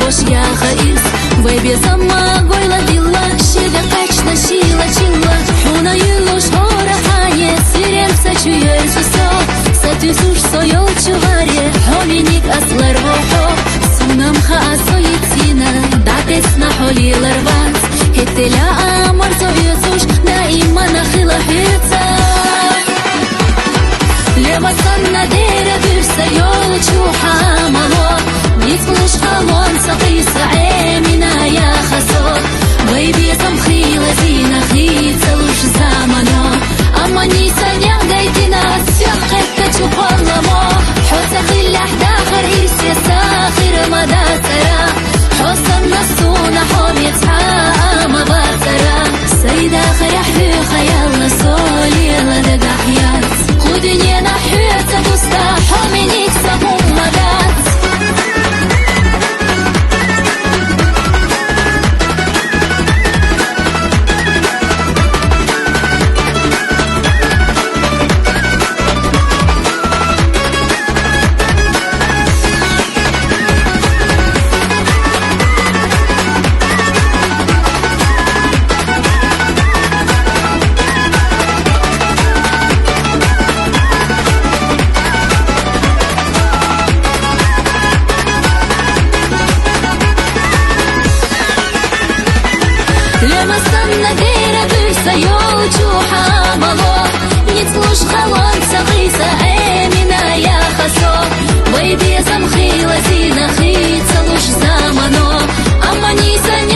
хош я хаис вебе сама гойла дилла шига качна шила чинла хуна юлуш хора хане сирем сачуер сусо сатюсуш соё чуваре хоминик аслар вохо сунам ха асоитина датес на холи ларванс хетела амар союсуш наима нахила хица لما صلنا ديرة برسا يولجو حاملو نتمش خلون سقيس عيمنا يا خسو غيبي سمخي لزينا خيت سلوش زامنو أما نيسان يغديتنا سيقك تقلمو حوسا خلاح داخر إرسي ساخر مدى سرا حوسا نسونا حوم يتحا مباترا سيدا خيح في خيال سولي لدق حيات خدني نحيت تستحى منك سموم مدات لما استنى ديرة برسا يولجو حاملو نتلوش خلون سقيسة امنا يا خسو ويبي سمخي لزينا خيت سلوش زامنو اما نيسان